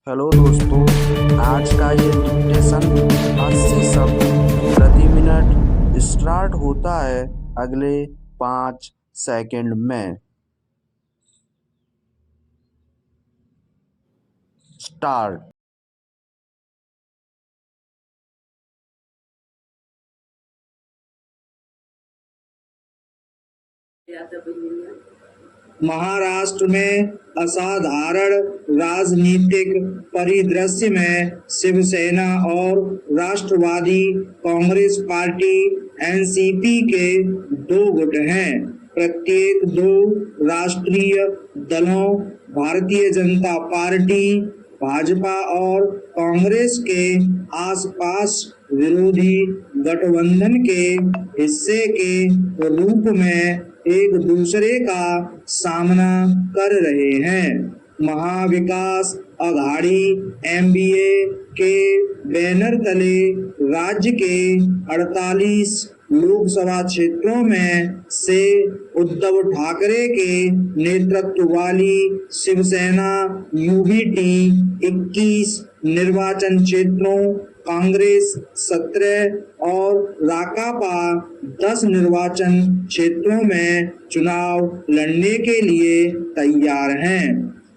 Hello दोस्तों, आज का ये डिक्टेशन 80 शब्द प्रति मिनट स्टार्ट होता है अगले 5 सेकंड में। स्टार्ट। महाराष्ट्र में असाधारण राजनीतिक परिदृश्य में शिवसेना और राष्ट्रवादी कांग्रेस पार्टी एनसीपी के दो गुट हैं। प्रत्येक दो राष्ट्रीय दलों भारतीय जनता पार्टी, भाजपा और कांग्रेस के आसपास विरोधी गठबंधन के हिस्से के रूप में एक दूसरे का सामना कर रहे हैं। महाविकास अघाड़ी एमबीए के बैनर तले राज्य के 48 लोकसभा क्षेत्रों में से उद्धव ठाकरे के नेतृत्व वाली शिवसेना यूबीटी 21 निर्वाचन क्षेत्रों, कांग्रेस 17 और राकापा 10 निर्वाचन क्षेत्रों में चुनाव लड़ने के लिए तैयार हैं।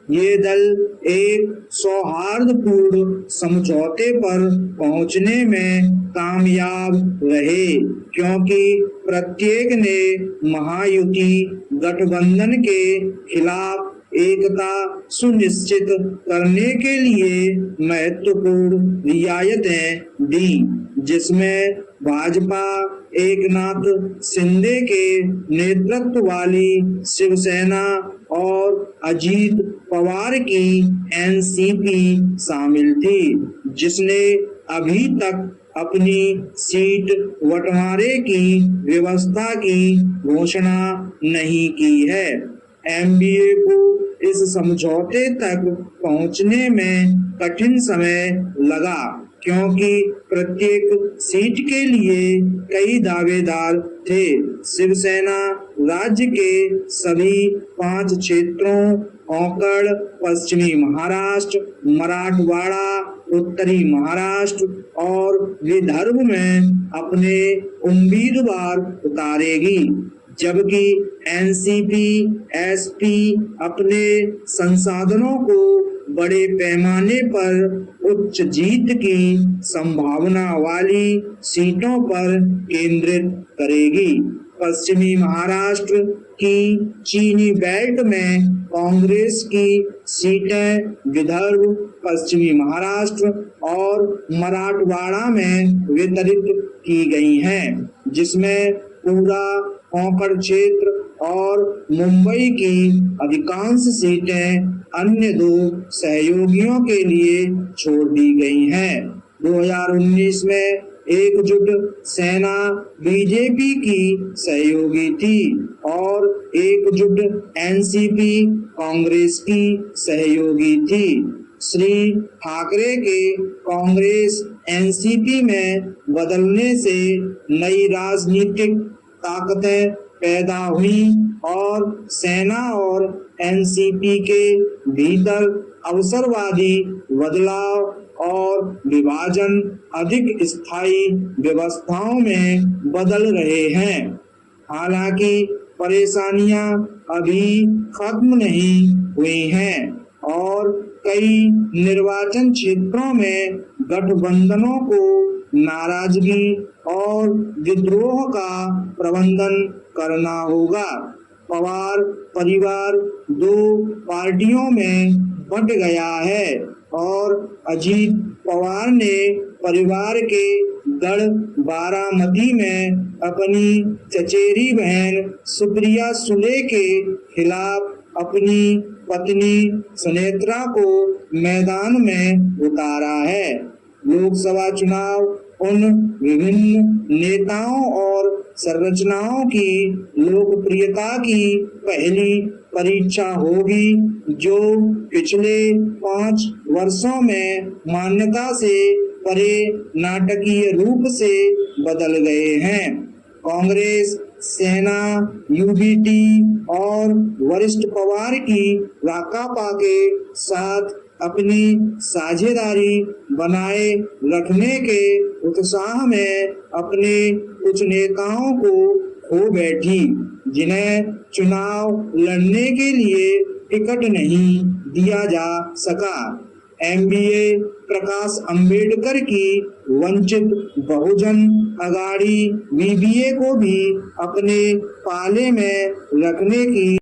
ये दल एक सौहार्दपूर्ण समझौते पर पहुंचने में कामयाब रहे, क्योंकि प्रत्येक ने महायुति गठबंधन के खिलाफ एकता सुनिश्चित करने के लिए महत्वपूर्ण रियायतें दी, जिसमें भाजपा एकनाथ शिंदे के नेतृत्व वाली शिवसेना और अजीत पवार की एनसीपी शामिल थी, जिसने अभी तक अपनी सीट बंटवारे की व्यवस्था की घोषणा नहीं की है। एमबीए को इस समझौते तक पहुंचने में कठिन समय लगा, क्योंकि प्रत्येक सीट के लिए कई दावेदार थे। शिवसेना राज्य के सभी 5 क्षेत्रों कोंकण, पश्चिमी महाराष्ट्र, मराठवाड़ा, उत्तरी महाराष्ट्र और विदर्भ में अपने उम्मीदवार उतारेगी, जबकि एनसीपी एसपी अपने संसाधनों को बड़े पैमाने पर उच्च जीत की संभावना वाली सीटों पर केंद्रित करेगी। पश्चिमी महाराष्ट्र की चीनी बेल्ट में कांग्रेस की सीटें विदर्भ, पश्चिमी महाराष्ट्र और मराठवाड़ा में वितरित की गई हैं, जिसमें पूरा कोंकण क्षेत्र और मुंबई की अधिकांश सीटें अन्य दो सहयोगियों के लिए छोड़ दी गई हैं। 2019 में एकजुट सेना बीजेपी की सहयोगी थी और एकजुट एनसीपी कांग्रेस की सहयोगी थी। श्री ठाकरे के कांग्रेस एनसीपी में बदलने से नई राजनीतिक ताकतें पैदा हुई और सेना और एनसीपी के भीतर अवसरवादी बदलाव और विभाजन अधिक स्थायी व्यवस्थाओं में बदल रहे हैं। हालांकि परेशानियां अभी खत्म नहीं हुई हैं और कई निर्वाचन क्षेत्रों में गठबंधनों को नाराजगी और विद्रोह का प्रबंधन करना होगा। पवार परिवार 2 पार्टियों में बंट गया है और अजीत पवार ने परिवार के गढ़ बारामती में अपनी चचेरी बहन सुप्रिया सुले के खिलाफ अपनी पत्नी सुनेत्रा को मैदान में उतारा है। लोकसभा चुनाव उन विभिन्न नेताओं और संरचनाओं की लोकप्रियता की पहली परीक्षा होगी, जो पिछले 5 वर्षों में मान्यता से परे नाटकीय रूप से बदल गए हैं। कांग्रेस, सेना, यूबीटी और वरिष्ठ पवार की राकापा के साथ अपनी साझेदारी बनाए रखने के उत्साह में अपने कुछ नेताओं को खो बैठी, जिन्हें चुनाव लड़ने के लिए टिकट नहीं दिया जा सका। MBA प्रकाश अंबेडकर की वंचित बहुजन अगाड़ी BBA को भी अपने पाले में रखने की